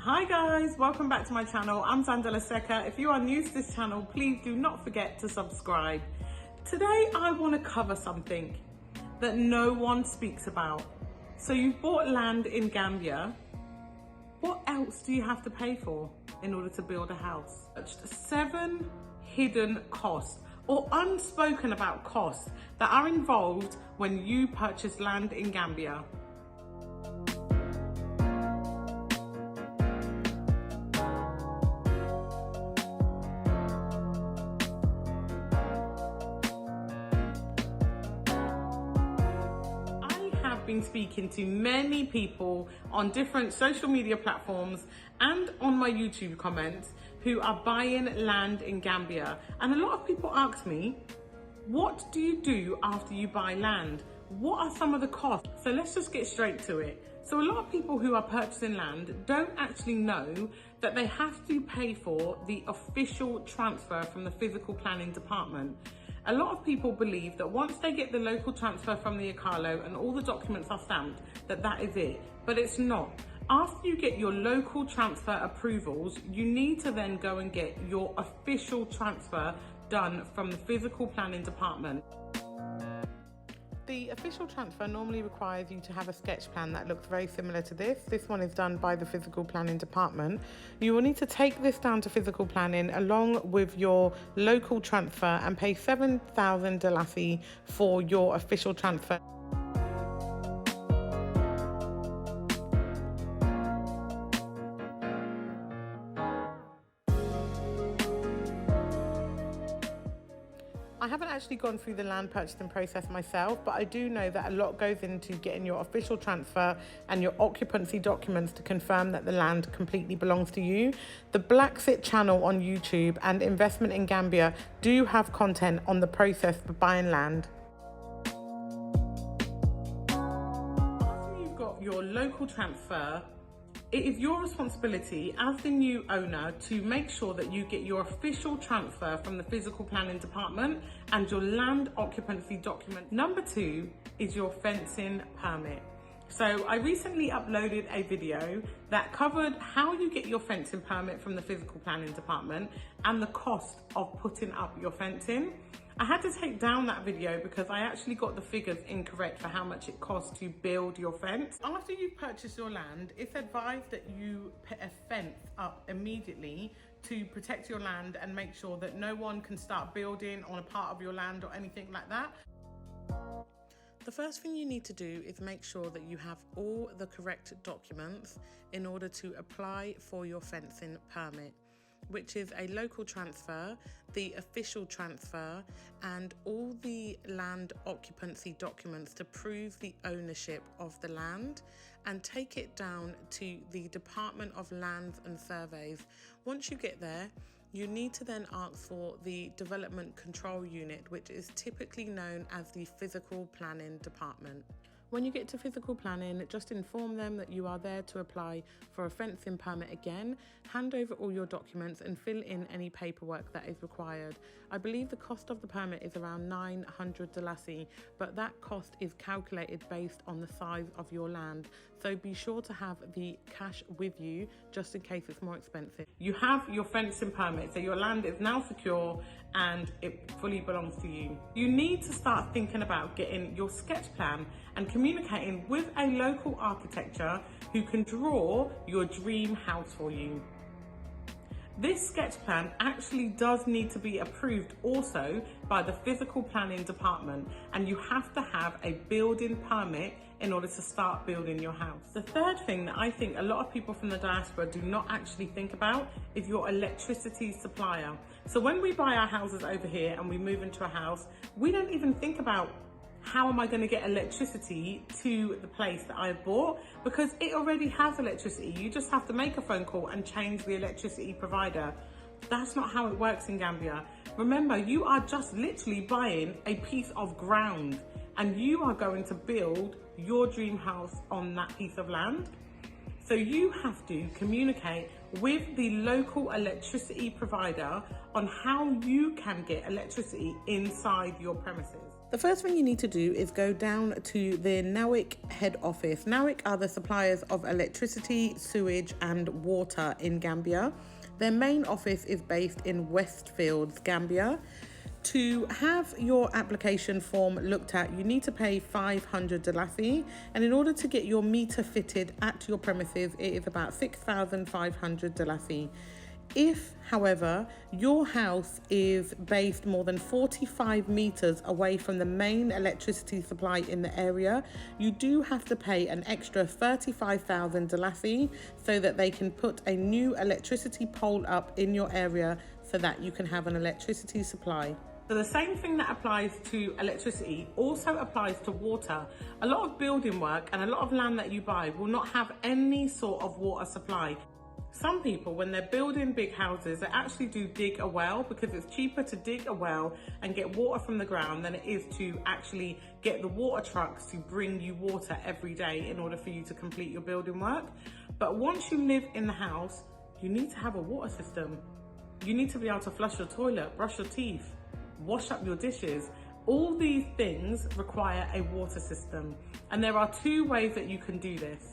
Hi guys, welcome back to my channel. I'm Zandela Seka. If you are new to this channel, please do not forget to subscribe. Today I want to cover something that no one speaks about. So you've bought land in Gambia. What else do you have to pay for in order to build a house? 7 hidden costs or unspoken about costs that are involved when you purchase land in Gambia. Been speaking to many people on different social media platforms and on my YouTube comments who are buying land in Gambia, and a lot of people ask me, what do you do after you buy land? What are some of the costs? So let's just get straight to it. So a lot of people who are purchasing land don't actually know that they have to pay for the official transfer from the physical planning department. A lot of people believe that once they get the local transfer from the Akalo and all the documents are stamped, that is it, but it's not. After you get your local transfer approvals, you need to then go and get your official transfer done from the physical planning department. The official transfer normally requires you to have a sketch plan that looks very similar to this. This one is done by the physical planning department. You will need to take this down to physical planning along with your local transfer and pay 7,000 dalasi for your official transfer. I haven't actually gone through the land purchasing process myself, but I do know that a lot goes into getting your official transfer and your occupancy documents to confirm that the land completely belongs to you. The Black Sit channel on YouTube and Investment in Gambia do have content on the process for buying land. After you've got your local transfer, it is your responsibility as the new owner to make sure that you get your official transfer from the physical planning department and your land occupancy document. Number 2 is your fencing permit. So I recently uploaded a video that covered how you get your fencing permit from the physical planning department and the cost of putting up your fencing. I had to take down that video because I actually got the figures incorrect for how much it costs to build your fence. After you've purchased your land, it's advised that you put a fence up immediately to protect your land and make sure that no one can start building on a part of your land or anything like that. The first thing you need to do is make sure that you have all the correct documents in order to apply for your fencing permit, which is a local transfer, the official transfer, and all the land occupancy documents to prove the ownership of the land, and take it down to the Department of Lands and Surveys. Once you get there, you need to then ask for the Development Control Unit, which is typically known as the Physical Planning Department. When you get to physical planning, just inform them that you are there to apply for a fencing permit again, hand over all your documents and fill in any paperwork that is required. I believe the cost of the permit is around 900 dalasi, but that cost is calculated based on the size of your land. So be sure to have the cash with you just in case it's more expensive. You have your fencing permit, so your land is now secure and it fully belongs to you. You need to start thinking about getting your sketch plan and communicating with a local architecture who can draw your dream house for you. This sketch plan actually does need to be approved also by the physical planning department, and you have to have a building permit in order to start building your house. The third thing that I think a lot of people from the diaspora do not actually think about is your electricity supplier. So when we buy our houses over here and we move into a house, we don't even think about how am I going to get electricity to the place that I bought, because it already has electricity. You just have to make a phone call and change the electricity provider. That's not how it works in Gambia. Remember, you are just literally buying a piece of ground and you are going to build your dream house on that piece of land. So you have to communicate with the local electricity provider on how you can get electricity inside your premises. The first thing you need to do is go down to the NAWIC head office. NAWIC are the suppliers of electricity, sewage and water in Gambia. Their main office is based in Westfields, Gambia. To have your application form looked at, you need to pay 500 Dalasi, and in order to get your meter fitted at your premises, it is about 6,500 Dalasi. If, however, your house is based more than 45 meters away from the main electricity supply in the area, you do have to pay an extra 35,000 Dalasi so that they can put a new electricity pole up in your area so that you can have an electricity supply. So the same thing that applies to electricity also applies to water. A lot of building work and a lot of land that you buy will not have any sort of water supply. Some people, when they're building big houses, they actually do dig a well because it's cheaper to dig a well and get water from the ground than it is to actually get the water trucks to bring you water every day in order for you to complete your building work. But once you live in the house, you need to have a water system. You need to be able to flush your toilet, brush your teeth, wash up your dishes. All these things require a water system. And there are two ways that you can do this.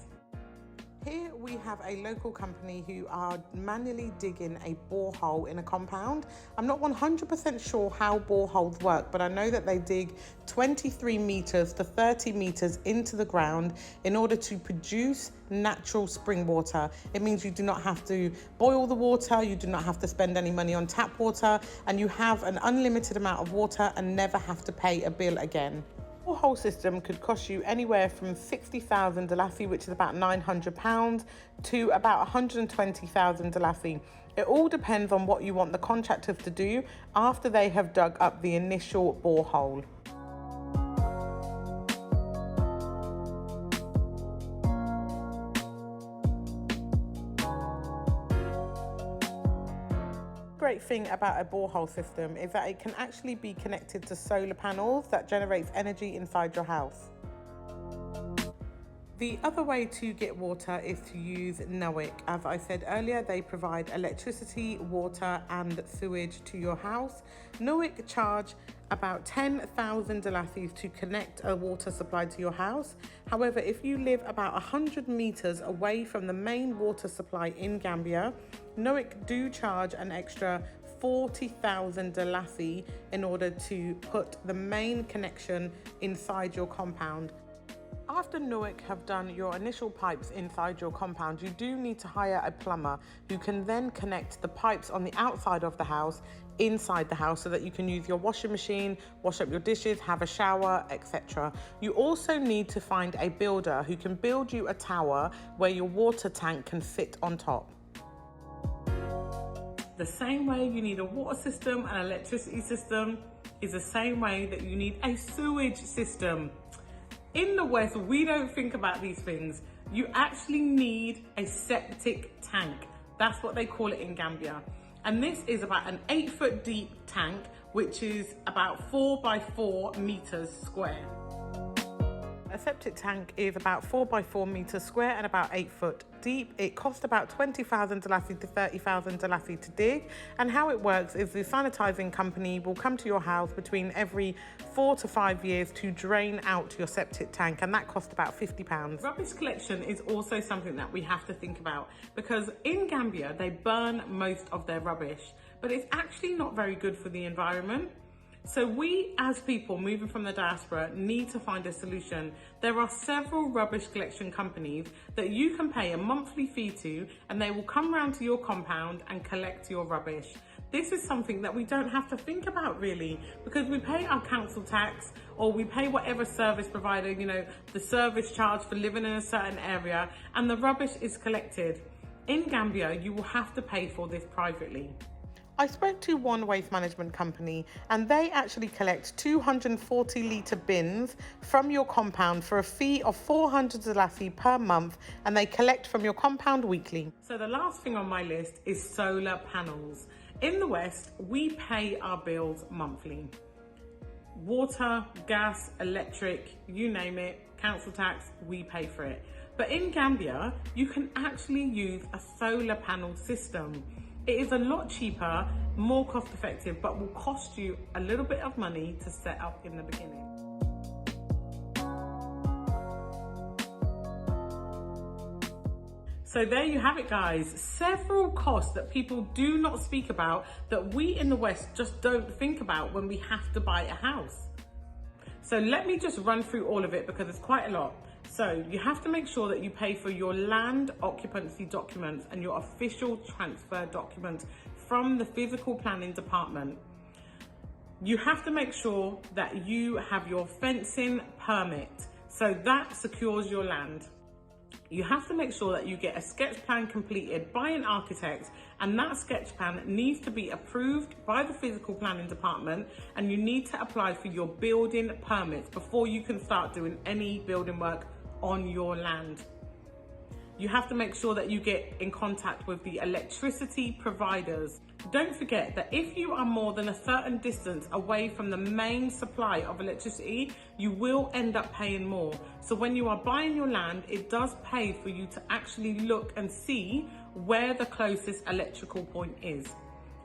Here we have a local company who are manually digging a borehole in a compound. I'm not 100% sure how boreholes work, but I know that they dig 23 meters to 30 meters into the ground in order to produce natural spring water. It means you do not have to boil the water, you do not have to spend any money on tap water, and you have an unlimited amount of water and never have to pay a bill again. The whole system could cost you anywhere from 60,000 Dalasi, which is about £900, to about 120,000 Dalasi. It all depends on what you want the contractors to do after they have dug up the initial borehole. Great thing about a borehole system is that it can actually be connected to solar panels that generates energy inside your house. The other way to get water is to use NAWIC. As I said earlier, they provide electricity, water and sewage to your house. NAWIC charge about 10,000 Dalasis to connect a water supply to your house. However, if you live about 100 meters away from the main water supply in Gambia, NAWIC do charge an extra 40,000 Dalasi in order to put the main connection inside your compound. After NAWIC have done your initial pipes inside your compound, you do need to hire a plumber who can then connect the pipes on the outside of the house inside the house so that you can use your washing machine, wash up your dishes, have a shower, etc. You also need to find a builder who can build you a tower where your water tank can fit on top. The same way you need a water system and electricity system is the same way that you need a sewage system. In the West, we don't think about these things. You actually need a septic tank. That's what they call it in Gambia. And this is about an 8-foot deep tank, which is about 4 by 4 meters square. A septic tank is about 4 by 4 meters square and about 8 foot deep. It costs about 20,000 Dalasi to 30,000 Dalasi to dig. And how it works is the sanitizing company will come to your house between every 4 to 5 years to drain out your septic tank, and that costs about £50. Rubbish collection is also something that we have to think about, because in Gambia they burn most of their rubbish, but it's actually not very good for the environment. So we, as people moving from the diaspora, need to find a solution. There are several rubbish collection companies that you can pay a monthly fee to, and they will come round to your compound and collect your rubbish. This is something that we don't have to think about really, because we pay our council tax, or we pay whatever service provider, the service charge for living in a certain area, and the rubbish is collected. In Gambia, you will have to pay for this privately. I spoke to one waste management company, and they actually collect 240 litre bins from your compound for a fee of 400 Dalasi per month, and they collect from your compound weekly. So the last thing on my list is solar panels. In the West, we pay our bills monthly. Water, gas, electric, you name it, council tax, we pay for it. But in Gambia, you can actually use a solar panel system. It is a lot cheaper, more cost effective, but will cost you a little bit of money to set up in the beginning. So there you have it, guys. Several costs that people do not speak about that we in the West just don't think about when we have to buy a house. So let me just run through all of it because it's quite a lot. So you have to make sure that you pay for your land occupancy documents and your official transfer documents from the physical planning department. You have to make sure that you have your fencing permit, so that secures your land. You have to make sure that you get a sketch plan completed by an architect, and that sketch plan needs to be approved by the physical planning department, and you need to apply for your building permits before you can start doing any building work on your land. You have to make sure that you get in contact with the electricity providers. Don't forget that if you are more than a certain distance away from the main supply of electricity, you will end up paying more. So when you are buying your land, it does pay for you to actually look and see where the closest electrical point is.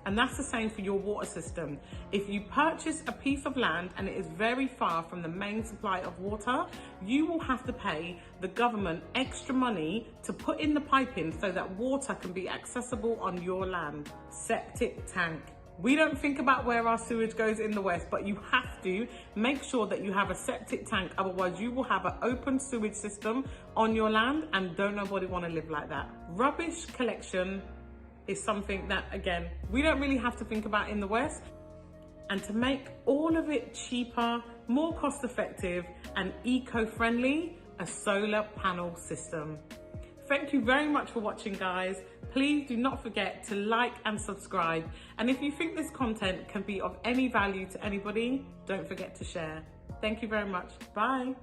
And that's the same for your water system. If you purchase a piece of land and it is very far from the main supply of water, you will have to pay the government extra money to put in the piping so that water can be accessible on your land. Septic tank. We don't think about where our sewage goes in the West, but you have to make sure that you have a septic tank. Otherwise, you will have an open sewage system on your land, and don't nobody want to live like that. Rubbish collection is something that, again, we don't really have to think about in the West. And to make all of it cheaper, more cost effective and eco-friendly, a solar panel system. Thank you very much for watching, guys. Please do not forget to like and subscribe. And if you think this content can be of any value to anybody, don't forget to share. Thank you very much. Bye.